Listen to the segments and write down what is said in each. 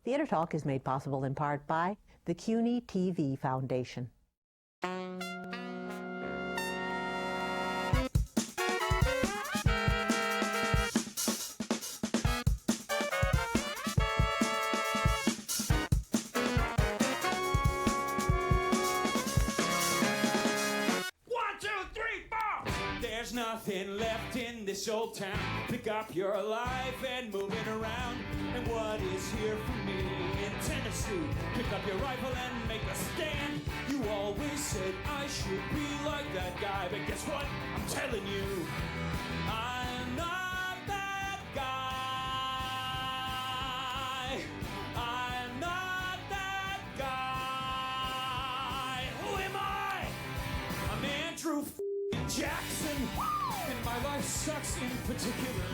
Theater Talk is made possible in part by the CUNY TV Foundation. There's nothing left in this old town. Pick up your life and move it around. And what is here for me in Tennessee? Pick up your rifle and make a stand. You always said I should be like that guy, but guess what? I'm telling you, I'm not that guy. I'm not that guy. Who am I? I'm Andrew Jackson, and my life sucks in particular.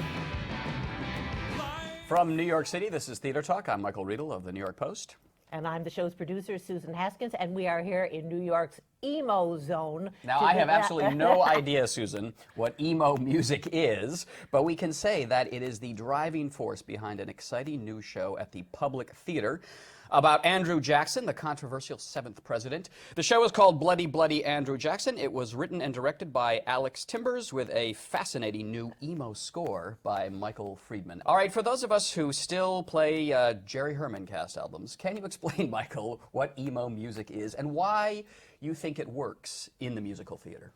From New York City, this is Theater Talk. I'm Michael Riedel of the New York Post. And I'm the show's producer, Susan Haskins, and we are here in New York's emo zone. Now, I have absolutely no idea, Susan, what emo music is, but we can say that it is the driving force behind an exciting new show at the Public Theater about Andrew Jackson, the controversial 7th president. The show is called Bloody Bloody Andrew Jackson. It was written and directed by Alex Timbers with a fascinating new emo score by Michael Friedman. All right, for those of us who still play Jerry Herman cast albums, can you explain, Michael, what emo music is and why you think it works in the musical theater?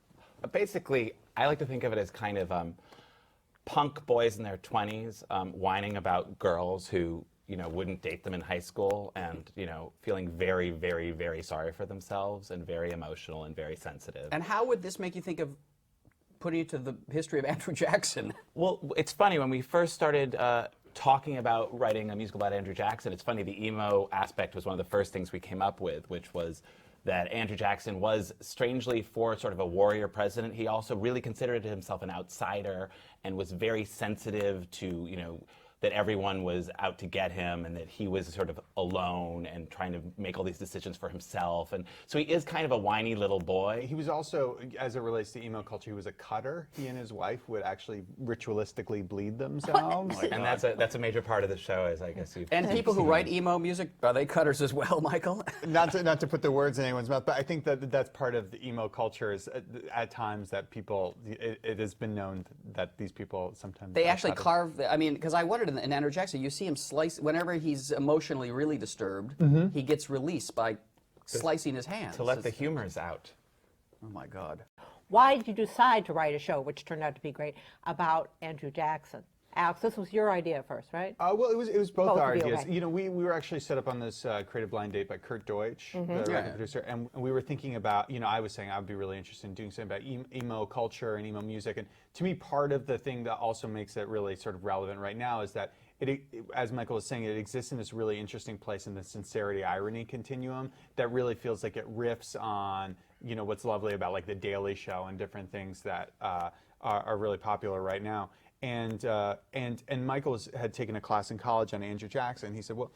Basically, I like to think of it as kind of punk boys in their 20s whining about girls who wouldn't date them in high school and, feeling very, very, very sorry for themselves and very emotional and very sensitive. And how would this make you think of putting it to the history of Andrew Jackson? Well, it's funny, when we first started talking about writing a musical about Andrew Jackson, it's funny, the emo aspect was one of the first things we came up with, which was that Andrew Jackson was, strangely, for sort of a warrior president, he also really considered himself an outsider and was very sensitive to, that everyone was out to get him and that he was sort of alone and trying to make all these decisions for himself. And so he is kind of a whiny little boy. He was also, as it relates to emo culture, he was a cutter. He and his wife would actually ritualistically bleed themselves. Oh and that's a major part of the show, as I guess you've And people who write emo music, are they cutters as well, Michael? not to put the words in anyone's mouth, but I think that that's part of the emo culture is at times that people, it has been known that these people sometimes... They actually carve, I mean, because I wondered in Andrew Jackson, you see him slice, whenever he's emotionally really disturbed, he gets released by slicing his hands. To let the humors out. Oh my God. Why did you decide to write a show, which turned out to be great, about Andrew Jackson? Alex, this was your idea first, right? Well, it was both our ideas. Okay. We were actually set up on this creative blind date by Kurt Deutsch, the record producer, and we were thinking about, I was saying I would be really interested in doing something about emo culture and emo music, and to me, part of the thing that also makes it really sort of relevant right now is that as Michael was saying, it exists in this really interesting place in the sincerity-irony continuum that really feels like it riffs on, what's lovely about like The Daily Show and different things that are really popular right now. And Michael had taken a class in college on Andrew Jackson. He said, well,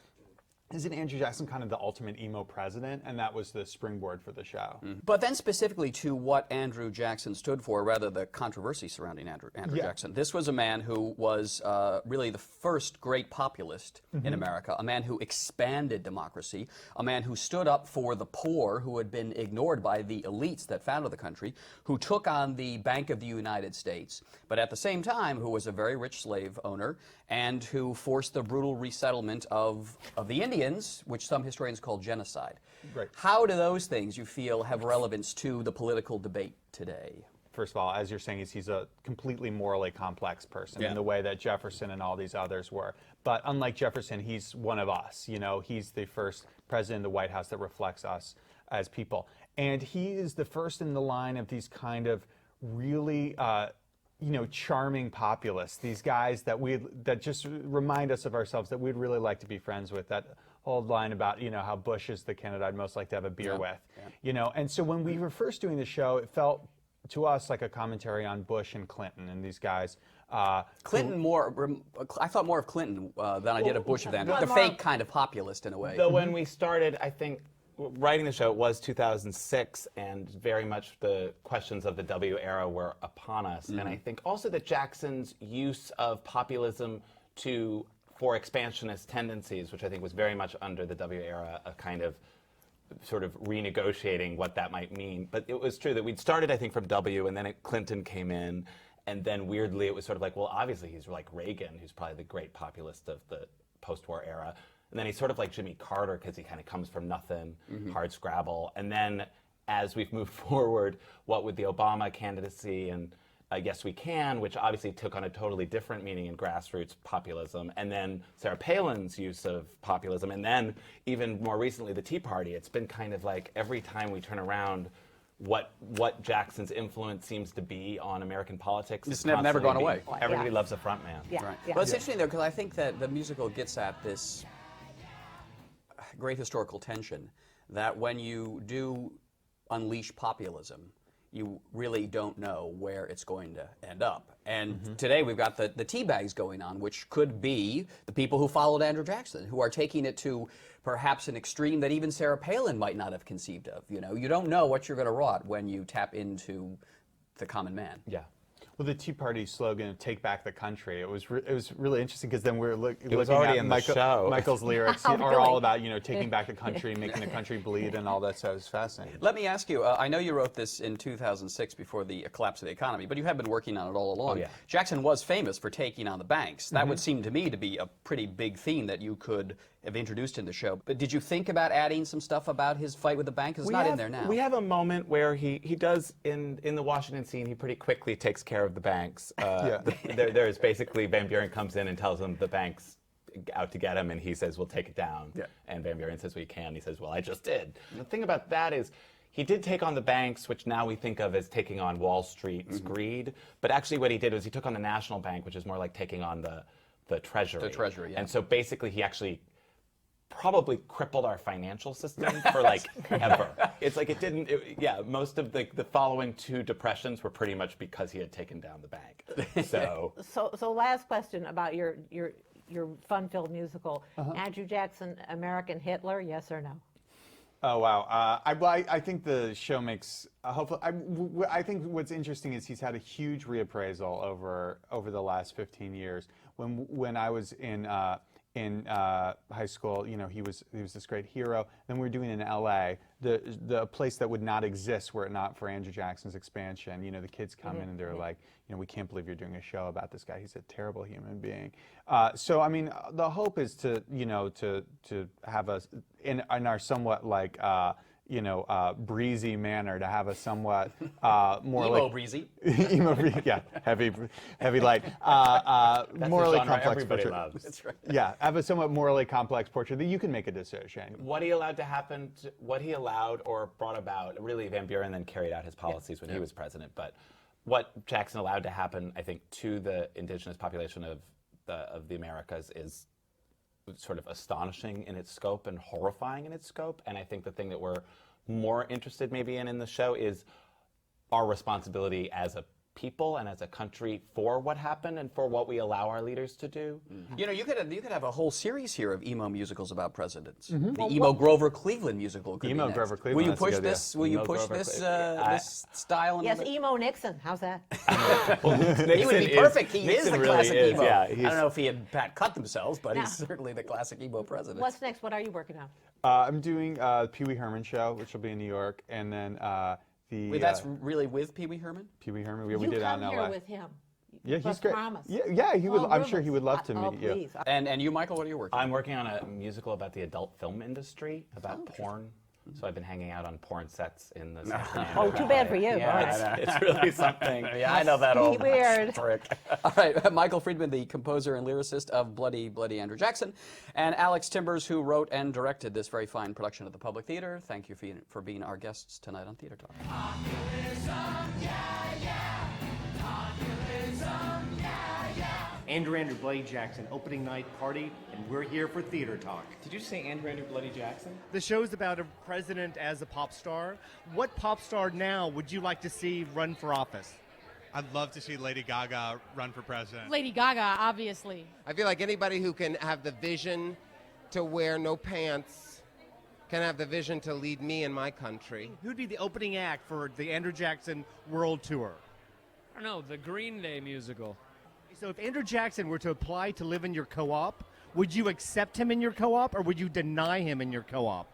isn't Andrew Jackson kind of the ultimate emo president? And that was the springboard for the show. But then specifically to what Andrew Jackson stood for, rather the controversy surrounding Andrew Jackson. This was a man who was really the first great populist in America, a man who expanded democracy, a man who stood up for the poor who had been ignored by the elites that founded the country, who took on the Bank of the United States, but at the same time who was a very rich slave owner and who forced the brutal resettlement of the Indians, which some historians call genocide. Right. How do those things, you feel, have relevance to the political debate today? First of all, as you're saying, he's a completely morally complex person in the way that Jefferson and all these others were. But unlike Jefferson, he's one of us. He's the first president of the White House that reflects us as people. And he is the first in the line of these kind of really charming populists, these guys that just remind us of ourselves that we'd really like to be friends with. That old line about, how Bush is the candidate I'd most like to have a beer with. And so when we were first doing the show, it felt to us like a commentary on Bush and Clinton and these guys. Clinton I thought more of Clinton than I did of Bush then. The fake kind of populist in a way. Though when we started, I think, writing the show, it was 2006, and very much the questions of the W era were upon us. And I think also that Jackson's use of populism to for expansionist tendencies, which I think was very much under the W era, a kind of sort of renegotiating what that might mean. But it was true that we'd started, I think, from W, and then Clinton came in, and then weirdly it was sort of like, well, obviously he's like Reagan, who's probably the great populist of the post-war era. And then he's sort of like Jimmy Carter because he kind of comes from nothing, hard scrabble. And then as we've moved forward, what with the Obama candidacy and Yes We Can, which obviously took on a totally different meaning in grassroots populism, and then Sarah Palin's use of populism, and then even more recently the Tea Party. It's been kind of like every time we turn around, what Jackson's influence seems to be on American politics. It's never gone away. Everybody loves a front man. Yeah. Right. Yeah. Well, it's interesting, though, because I think that the musical gets at this great historical tension that when you do unleash populism, you really don't know where it's going to end up. And today we've got the tea bags going on, which could be the people who followed Andrew Jackson, who are taking it to perhaps an extreme that even Sarah Palin might not have conceived of. You know, you don't know what you're going to rot when you tap into the common man. Yeah. Well, the Tea Party slogan of "Take Back the Country" it was really interesting because then we're looking already at in the show. Michael's lyrics Oh, are really? all about taking back the country, making the country bleed, and all that. So it was fascinating. Let me ask you, I know you wrote this in 2006 before the collapse of the economy, but you have been working on it all along. Oh, yeah. Jackson was famous for taking on the banks. That would seem to me to be a pretty big theme that you could have introduced in the show. But did you think about adding some stuff about his fight with the bank? 'Cause it's not in there now. We have a moment where he does, in the Washington scene, he pretty quickly takes care of the banks. There's basically, Van Buren comes in and tells him the bank's out to get him, and he says, we'll take it down. Yeah. And Van Buren says, we can. He says, well, I just did. And the thing about that is, he did take on the banks, which now we think of as taking on Wall Street's greed. But actually what he did was he took on the National Bank, which is more like taking on the Treasury. The Treasury, yeah. And so basically he actually probably crippled our financial system for like ever. It's like most of the following two depressions were pretty much because he had taken down the bank. So So last question about your fun-filled musical. Andrew Jackson, American Hitler, yes or no? Oh wow! I think the show makes. Hopefully, I think what's interesting is he's had a huge reappraisal over the last 15 years. When I was in high school, he was this great hero. Then we were doing in L.A. the place that would not exist were it not for Andrew Jackson's expansion. The kids come in and they're like, we can't believe you're doing a show about this guy. He's a terrible human being. So I mean, the hope is to have us in our somewhat like breezy manner, to have a somewhat more Emo like breezy. emo breezy, yeah, heavy light, that's morally the genre complex everybody portrait. loves. That's right. Yeah, have a somewhat morally complex portrait that you can make a decision. what he allowed to happen, what he allowed or brought about, really Van Buren then carried out his policies when he was president, but what Jackson allowed to happen, I think, to the indigenous population of the Americas is sort of astonishing in its scope and horrifying in its scope. And I think the thing that we're more interested maybe in the show is our responsibility as a people and as a country for what happened and for what we allow our leaders to do. You could have a whole series here of emo musicals about presidents. The emo Grover Cleveland musical could Emo be next. Grover Cleveland, Will you that's a push good idea. this? Will you Emo push Grover this Cleveland. this style? Yes, emo Nixon. How's that? He would be perfect. He is the Nixon really classic is, emo. yeah, I don't know if he and Pat cut themselves, but he's certainly the classic emo president. What's next? What are you working on? I'm doing Pee Wee Herman show, which will be in New York, and then Wait, that's really with Pee Wee Herman? Pee Wee Herman. We You did it out come in here LA. with him. Yeah, Let's he's great. promise. Yeah, he would. Paul I'm sure he Rubens. would love to Oh, meet you. please. And you, Michael, what are you working on? I'm working on a musical about the adult film industry, about porn. So I've been hanging out on porn sets in the San Fernando Oh, too bad for you. Yeah, All I right. know. It's really something. Yeah, I know that old weird. trick. All right, Michael Friedman, the composer and lyricist of Bloody, Bloody Andrew Jackson, and Alex Timbers, who wrote and directed this very fine production at the Public Theater. Thank you for being our guests tonight on Theater Talk. Andrew Bloody Jackson, opening night party, and we're here for Theater Talk. Did you say Andrew Bloody Jackson? The show's about a president as a pop star. What pop star now would you like to see run for office? I'd love to see Lady Gaga run for president. Lady Gaga, obviously. I feel like anybody who can have the vision to wear no pants can have the vision to lead me and my country. Who'd be the opening act for the Andrew Jackson World Tour? I don't know, the Green Day musical. So if Andrew Jackson were to apply to live in your co-op, would you accept him in your co-op or would you deny him in your co-op?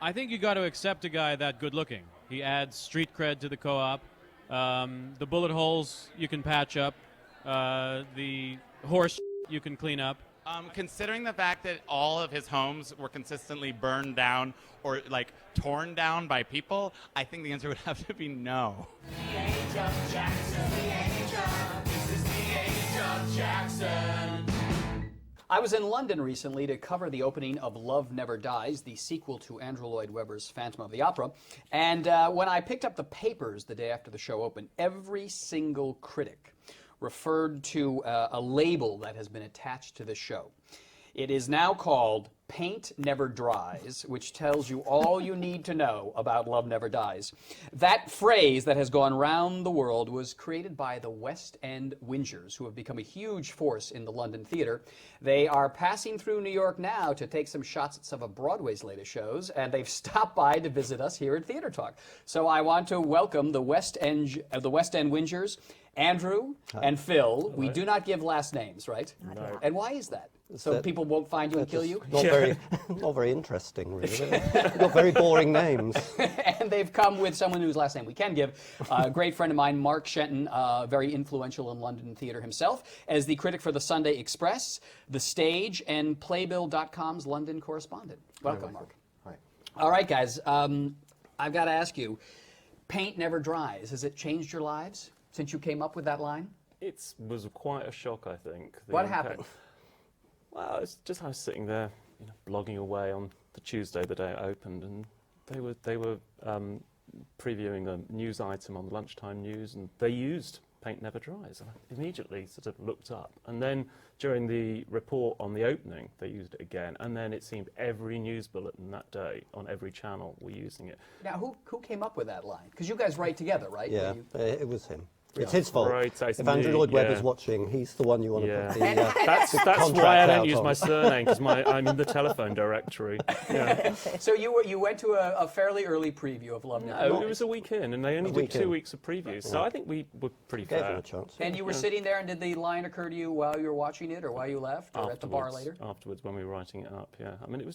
I think you got to accept a guy that good looking. He adds street cred to the co-op. The bullet holes you can patch up. The horse you can clean up. Considering the fact that all of his homes were consistently burned down or like torn down by people, I think the answer would have to be no. The age of Jackson, the age of, this is the age of Jackson. I was in London recently to cover the opening of Love Never Dies, the sequel to Andrew Lloyd Webber's Phantom of the Opera. And when I picked up the papers the day after the show opened, every single critic referred to a label that has been attached to the show. It is now called Paint Never Dries, which tells you all you need to know about Love Never Dies. That phrase that has gone round the world was created by the West End Whingers, who have become a huge force in the London theater. They are passing through New York now to take some shots at some of Broadway's latest shows, and they've stopped by to visit us here at Theater Talk. So I want to welcome the West End Whingers, Andrew and Phil. We do not give last names, right? No. And why is that? So people won't find you and kill you? Not very interesting, really. They've got very boring names. And they've come with someone whose last name we can give. A great friend of mine, Mark Shenton, very influential in London theater himself, as the critic for the Sunday Express, The Stage, and Playbill.com's London correspondent. Welcome, Mark. Hi. All right, guys. I've got to ask you, paint never dries. Has it changed your lives since you came up with that line? It was quite a shock, I think. What happened? Well, it's just I was sitting there, blogging away on the Tuesday, the day it opened, and they were previewing a news item on the lunchtime news, and they used Paint Never Dries. And I immediately sort of looked up, and then during the report on the opening, they used it again, and then it seemed every news bulletin that day on every channel were using it. Now, who came up with that line? Because you guys write together, right? Yeah, it was him. It's his fault. Right, if Andrew Lloyd Webber's watching, he's the one you want to put the That's why I don't use my surname, because I'm in the telephone directory. Yeah. So you went to a fairly early preview of Love Never Dies. No, it was a week in, and they only did 2 weeks of previews, so I think we were pretty fair. Gave him a chance. And you were sitting there, and did the line occur to you while you were watching it, or while you left, or at the bar later? Afterwards, when we were writing it up, yeah. I mean, it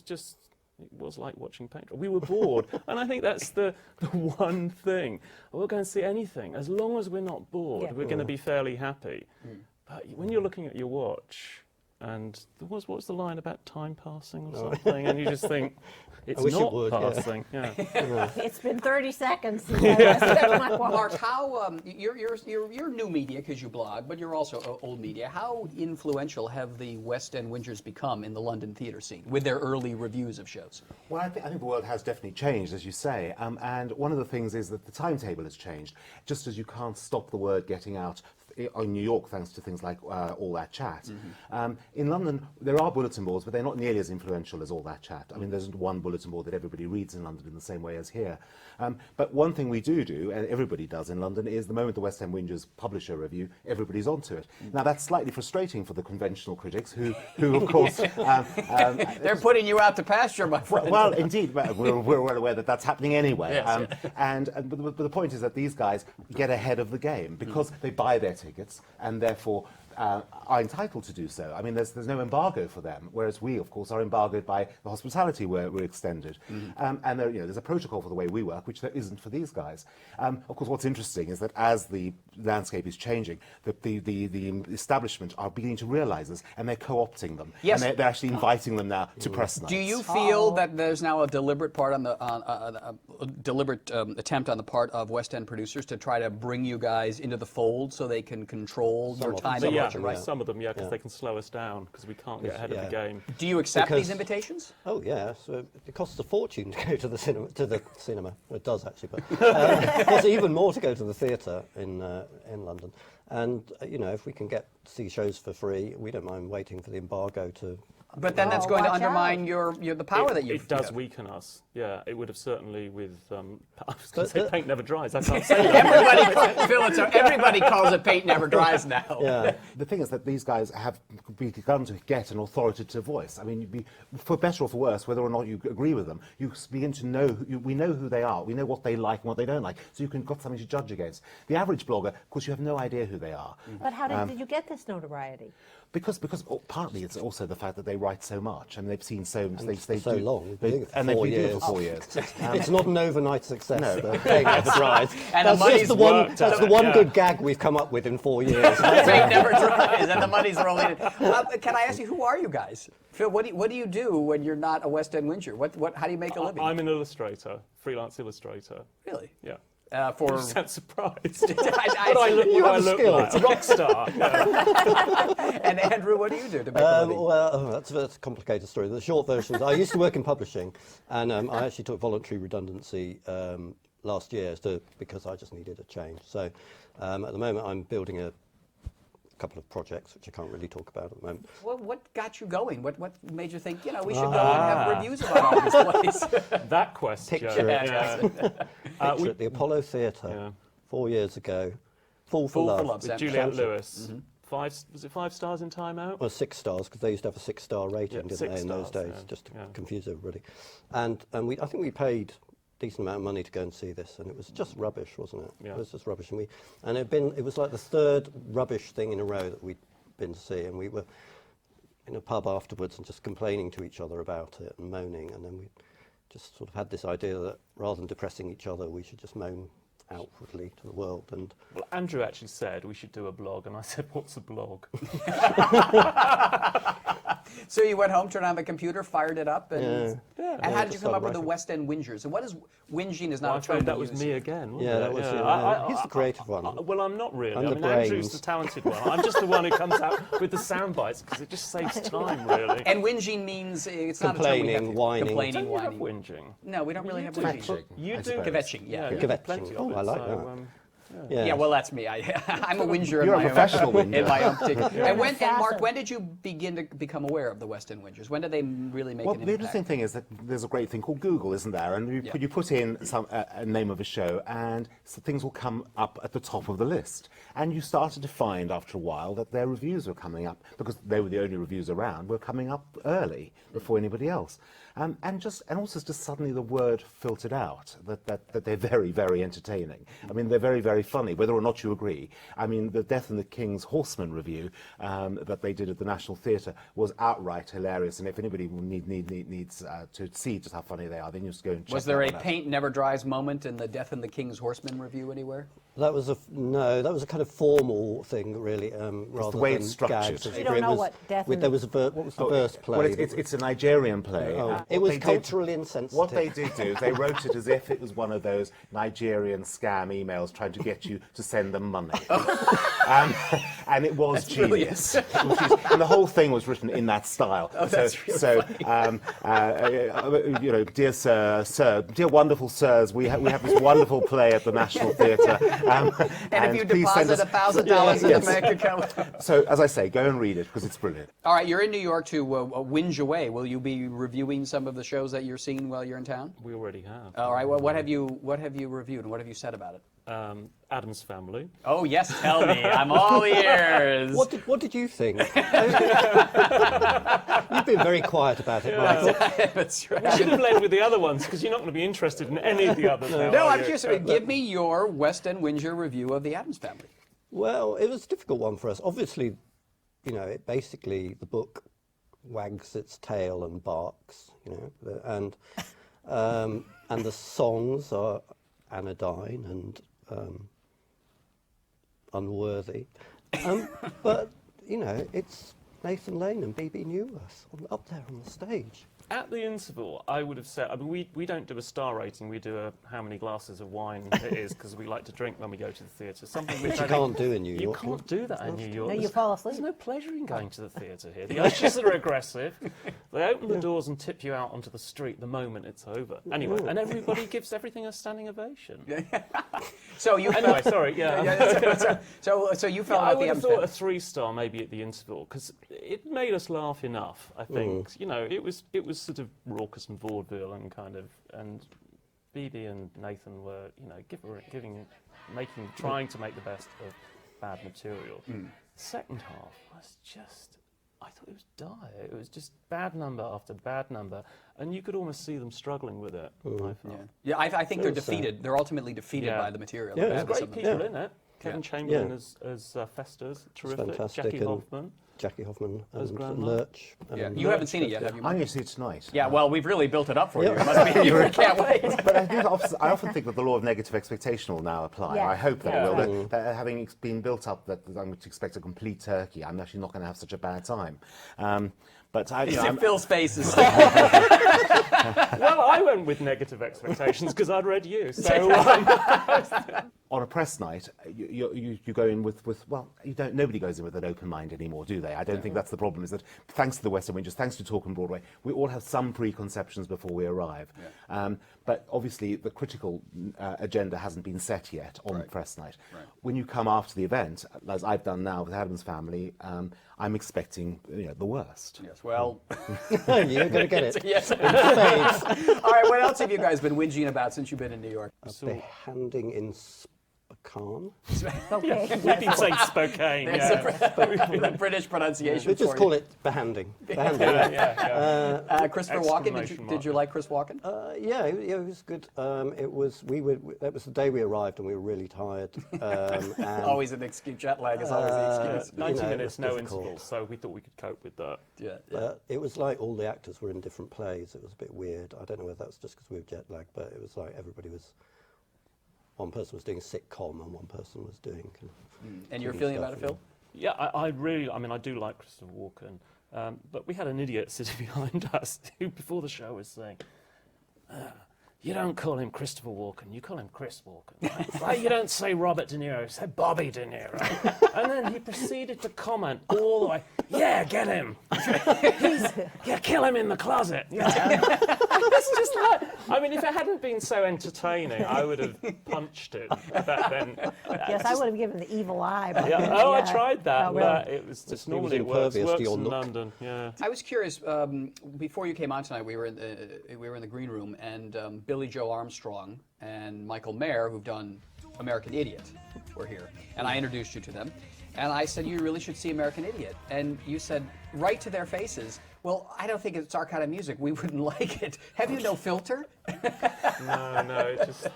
was like watching paint. We were bored, and I think that's the one thing. We'll go and see anything. As long as we're not bored, we're going to be fairly happy. But when you're looking at your watch, and what was the line about time passing or something, and you just think, it's not passing. Yeah. It's been 30 seconds since I last checked my watch. Mark, how you're new media because you blog, but you're also old media. How influential have the West End Whingers become in the London theatre scene with their early reviews of shows? Well, I think the world has definitely changed, as you say, and one of the things is that the timetable has changed. Just as you can't stop the word getting out in New York, thanks to things like All That Chat. In London, there are bulletin boards, but they're not nearly as influential as All That Chat. I mean, there's one bulletin board that everybody reads in London in the same way as here. But one thing we do, and everybody does in London, is the moment the West End Whingers publish a review, everybody's onto it. Now, that's slightly frustrating for the conventional critics, who of course... they're putting you out to pasture, my friend. Well, indeed, we're well aware that that's happening anyway. Yes, but the point is that these guys get ahead of the game because they buy their tickets and therefore are entitled to do so. I mean, there's no embargo for them, whereas we, of course, are embargoed by the hospitality we're extended. And there's a protocol for the way we work, which there isn't for these guys. Of course, what's interesting is that as the landscape is changing, the establishment are beginning to realise this, and they're co-opting them. Yes. And they're actually inviting them now to press nights. Do you feel that there's now a deliberate deliberate attempt on the part of West End producers to try to bring you guys into the fold so they can control your time? Right. Some of them, because they can slow us down because we can't get ahead of the game. Do you accept these invitations? Oh yeah, so it costs a fortune to go to the cinema. Well, it does actually, but it costs even more to go to the theatre in London. And if we can see shows for free, we don't mind waiting for the embargo to. But then that's going to undermine the power that you've... It does weaken us. Yeah, it would have certainly with... I was going to say paint never dries. I can't say that. Everybody calls it paint never dries now. Yeah. The thing is that these guys have begun to get an authoritative voice. I mean, for better or for worse, whether or not you agree with them, you begin to know... we know who they are. We know what they like and what they don't like. So you've got something to judge against. The average blogger, of course, you have no idea who they are. But how did you get this notoriety? Because partly it's also the fact that they write so much. I mean, they've seen so much. They so do, long. and they've been doing it for 4 years. It's not an overnight success. No. They're paying for the rise. And That's the money's just the one. worked That's out, the one yeah. good gag we've come up with in 4 years. They never tries, and the money's rolling in. Can I ask you, who are you guys? Phil, what do you do when you're not a West End Whinger? How do you make a living? I'm an illustrator, freelance illustrator. Really? Yeah. For You sound surprised. I What do I look like? A rock star. And Andrew, what do you do to make a living? Well, that's a complicated story. The short version is I used to work in publishing, and I actually took voluntary redundancy last year because I just needed a change. So at the moment I'm building a couple of projects, which I can't really talk about at the moment. What got you going? What made you think, we should go and have reviews about this place? That question. Picture it. Yeah. Picture it, the Apollo Theatre, 4 years ago. Fool for Love. With Juliette Lewis. Was it 5 stars in Time Out? Well, 6 stars, because they used to have a 6-star rating, didn't 6 they, in those stars, days, just to yeah. confuse everybody. And I think we paid a decent amount of money to go and see this, and it was just rubbish, wasn't it? Yeah. It was just rubbish. And it was like the 3rd rubbish thing in a row that we'd been to see, and we were in a pub afterwards and just complaining to each other about it and moaning, and then we just sort of had this idea that rather than depressing each other, we should just moan outwardly to the world. And well, Andrew actually said we should do a blog, and I said, what's a blog? So you went home, turned on the computer, fired it up, and Yeah, how did you just come up with started the West End Whingers? And what is whinging? Is not Well, a term that we was use. me again, wasn't Yeah, it? that was you. He's the creative one. Well, I'm not really. I'm I the mean, Andrew's brains. the talented one. I'm just the one who comes out with the sound bites because it just saves time, really. And whinging means it's Complaining, not a term we have. whining. Complaining, Don't you have whining. whinging? No, we don't really have do. whinging. You I do. suppose. Kvetching, yeah. you Kvetching. have plenty of Oh, it, I like so, that. Yeah, well, that's me. I'm a whinger in You're a my own, professional whinger. in my own particular. And Mark, Assassin. when did you begin to become aware of the West End Whingers? When did they really make Well, an the impact? interesting thing is that there's a great thing called Google, isn't there? And you put in a name of a show, and things will come up at the top of the list. And you started to find after a while that their reviews were coming up, because they were the only reviews around, were coming up early before anybody else. And also just suddenly the word filtered out that they're very, very entertaining. I mean, they're very, very funny, whether or not you agree. I mean, the Death and the King's Horseman review that they did at the National Theatre was outright hilarious. And if anybody needs to see just how funny they are, then you just go and check Was there that a one out. paint never dries moment in the Death and the King's Horseman review anywhere? That was a kind of formal thing, really, rather the way than it's structured. gags. You don't know what Death and There was what was the verse play? Well, it's a Nigerian play. It What was they did- culturally insensitive. What they did do is they wrote it as if it was one of those Nigerian scam emails trying to get you to send them money. And it was genius. It was genius. And the whole thing was written in that style. Dear sir, dear wonderful sirs, we have this wonderful play at the National Theatre. And if you please send deposit us- $1,000 in Yes. the bank account. So, as I say, go and read it, because it's brilliant. All right, you're in New York to whinge away. Will you be reviewing some of the shows that you're seeing while you're in town? We already have. All right, well, what have you reviewed and what have you said about it? Addams Family. Oh, yes, tell me. I'm all ears. What did you think? You've been very quiet about it, Michael. That's right. We should have led with the other ones because you're not going to be interested in any of the others. now, No, are I'm you? curious. Give me your West End Whinger review of the Addams Family. Well, it was a difficult one for us. Obviously, basically the book wags its tail and barks, and the songs are anodyne and unworthy. But, it's Nathan Lane and B.B. Newworth up there on the stage. At the interval, I would have said, I mean, we don't do a star rating, we do a how many glasses of wine it is, because we like to drink when we go to the theatre. Something which you can't do in New You York. can't do that in New York. No, you There's- fall asleep. There's no pleasure in going to the theatre here. The ushers are aggressive. They open the doors and tip you out onto the street the moment it's over. Anyway, and everybody gives everything a standing ovation. So you Anyway, sorry, yeah. So you felt I about would the have Addams thought a Family. 3-star maybe at the interval because it made us laugh enough. I think it was sort of raucous and vaudeville and kind of and BB and Nathan were trying to make the best of bad material. Second half was just. I thought it was dire. It was just bad number after bad number, and you could almost see them struggling with it. I felt. Yeah, I think they're It was, defeated. They're ultimately defeated Yeah. by the material. Yeah, the it's badness Great of the people material. in it. Kevin Yeah. Chamberlain as Festus, terrific. fantastic, Jackie and- Hoffman. Jackie Hoffman As and Grandma? Lurch. Yeah. You haven't seen it yet, have you? I'm going to see it tonight. Yeah, well, we've really built it up for you. Yeah. It must be, you can't wait. But I often think that the law of negative expectation will now apply. Yeah. I hope that Yeah. it will. That having been built up that I'm going to expect a complete turkey, I'm actually not going to have such a bad time. But Phil's face is... Well, I went with negative expectations because I'd read you. So on a press night, you go in with well, nobody goes in with an open mind anymore, do they? I don't think that's the problem. Is that thanks to the West End Whingers, thanks to Talk and Broadway, we all have some preconceptions before we arrive. Yeah. But obviously, the critical agenda hasn't been set yet on press night. Right. When you come after the event, as I've done now with Addams Family, I'm expecting the worst. Yes, well... You're going to get it. Yes. All right, what else have you guys been whinging about since you've been in New York? Behanding in Spokane. Okay. we've been saying Spokane. Yeah. The British pronunciation. We just for call you. it behanding. Christopher Walken, did you like Chris Walken? Yeah, it was good. That was the day we arrived and we were really tired. And Always an excuse. Jet lag is always the excuse. 90 minutes, no intervals, so we thought we could cope with that. Yeah. It was like all the actors were in different plays. It was a bit weird. I don't know whether that's just because we were jet lagged, but it was like everybody was. One person was doing a sitcom and one person was doing. And you're feeling about it, Phil? Yeah, I do like Christopher Walken, but we had an idiot sitting behind us who, before the show, was saying, "You don't call him Christopher Walken, you call him Chris Walken. Right? You don't say Robert De Niro, say Bobby De Niro." And then he proceeded to comment all the way, "Yeah, get him. Kill him in the closet." It's just like, if it hadn't been so entertaining, I would have punched it. But then, Yes, I would have given the evil eye. But I tried that. Oh, really? But it was just normally it works in London. Yeah. I was curious. Before you came on tonight, we were in the green room, and Billy Joe Armstrong and Michael Mayer, who've done American Idiot, were here, and I introduced you to them. And I said, you really should see American Idiot. And you said, right to their faces, well, I don't think it's our kind of music. We wouldn't like it. Have you no filter? No, it's just,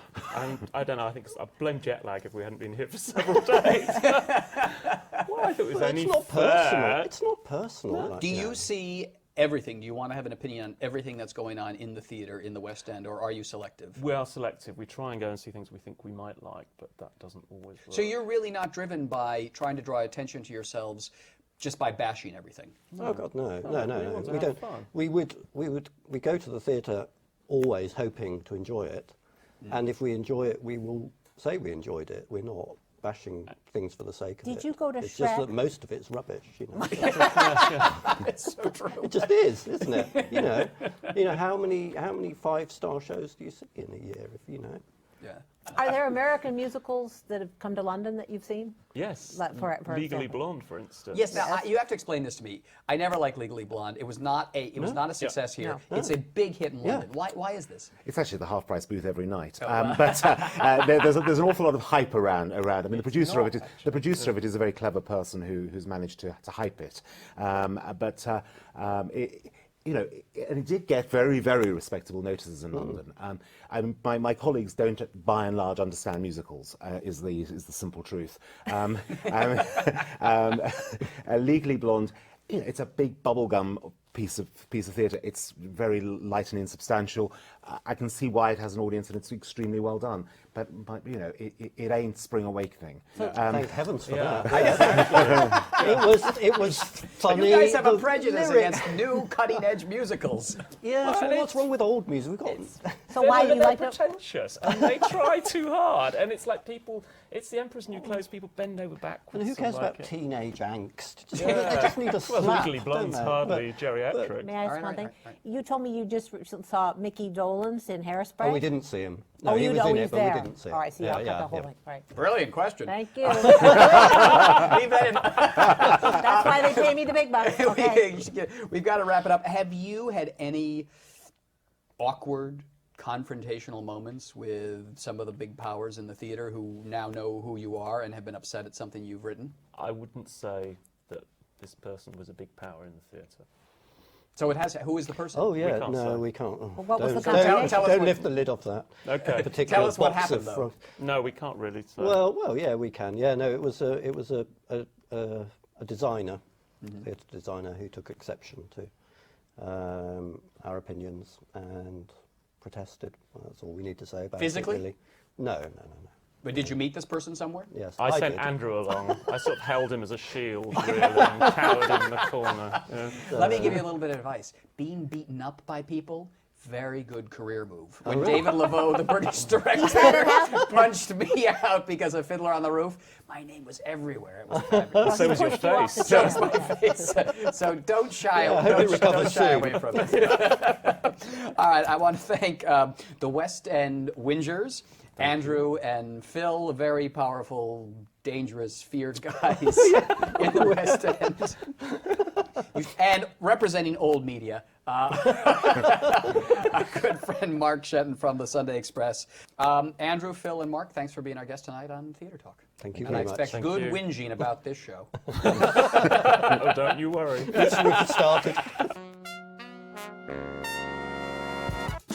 I don't know, I think I blame jet lag if we hadn't been here for several days. Well, I thought it was only fair. It's not personal. No. Do you see everything? Do you want to have an opinion on everything that's going on in the theatre in the West End, or are you selective? We are selective. We try and go and see things we think we might like, but that doesn't always work. So you're really not driven by trying to draw attention to yourselves just by bashing everything? Oh God, no. We don't. We go to the theatre always hoping to enjoy it, and if we enjoy it, we will say we enjoyed it. We're not bashing things for the sake of it. Did you go to It's Shrek? just that most of it's rubbish, It's so true. It just is, isn't it? You know how many 5-star shows do you see in a year? If you know. Yeah. Are there American musicals that have come to London that you've seen? Yes. Like for Legally example. Blonde, for instance. Yes. Now you have to explain this to me. I never liked Legally Blonde. It was not a success here. No. It's a big hit in London. Why is this? It's actually the half-price booth every night, but there's an awful lot of hype around. I mean, the producer of it is a very clever person who's managed to hype it, and it did get very, very respectable notices in London. My colleagues don't, by and large, understand musicals. Is the simple truth. Legally Blonde, it's a big bubblegum piece of theatre. It's very light and insubstantial. I can see why it has an audience, and it's extremely well done. But it ain't Spring Awakening. Thank heavens for that. It was funny. You guys have a prejudice against new cutting-edge musicals. Yeah, so what's wrong with old music? So why do you like it? Pretentious, and they try too hard, and it's like people. It's the Emperor's New Clothes. People bend over backwards. And who cares about teenage angst? They just need a snap. Well, Legally Blonde's hardly geriatric. May I ask one thing? You told me you just saw Micky Dolenz in Hairspray. Oh, we didn't see him. No, he was in it, but we didn't see him. All right, so y'all got the whole thing. Right. Brilliant question. Thank you. Leave that in. That's why they pay me the big bucks. Okay. We've got to wrap it up. Have you had any awkward, confrontational moments with some of the big powers in the theater who now know who you are and have been upset at something you've written? I wouldn't say that this person was a big power in the theatre. So it has. Who is the person? Oh yeah, we can't. Well, what was the conversation? Don't lift the lid off that. Okay. Tell us what happened, though. No, we can't really. Well, yeah, we can. Yeah, no, it was a designer theatre designer who took exception to our opinions and protested. Well, that's all we need to say about Physically? it, really. No. But did you meet this person somewhere? Yes, I sent did. Andrew along. I sort of held him as a shield, really, and cowered him in the corner. Yeah. Let me give you a little bit of advice. Being beaten up by people, very good career move. When really? David Laveau, the British director, punched me out because of Fiddler on the Roof, my name was everywhere. It was fabulous. So was your face. So was my face. So don't shy away from it. All right, I want to thank the West End Whingers, Andrew and Phil, very powerful, dangerous, feared guys in the West End. And representing old media, our good friend Mark Shenton from the Sunday Express. Andrew, Phil, and Mark, thanks for being our guest tonight on Theatre Talk. Thank you and very I much. expect good whinging about this show. Oh, don't you worry. This week it started.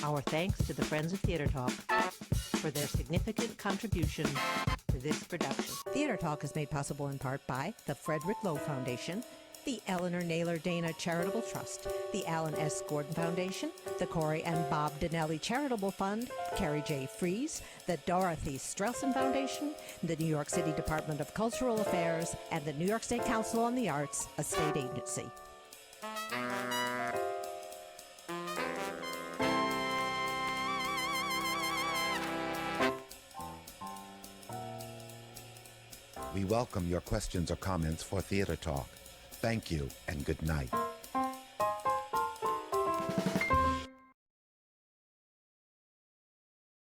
Our thanks to the Friends of Theatre Talk for their significant contribution to this production. Theatre Talk is made possible in part by the Frederick Lowe Foundation, the Eleanor Naylor Dana Charitable Trust, the Alan S. Gordon Foundation, the Corey and Bob Donnelly Charitable Fund, Carrie J. Fries, the Dorothy Strelson Foundation, the New York City Department of Cultural Affairs, and the New York State Council on the Arts, a state agency. We welcome your questions or comments for Theatre Talk. Thank you and good night.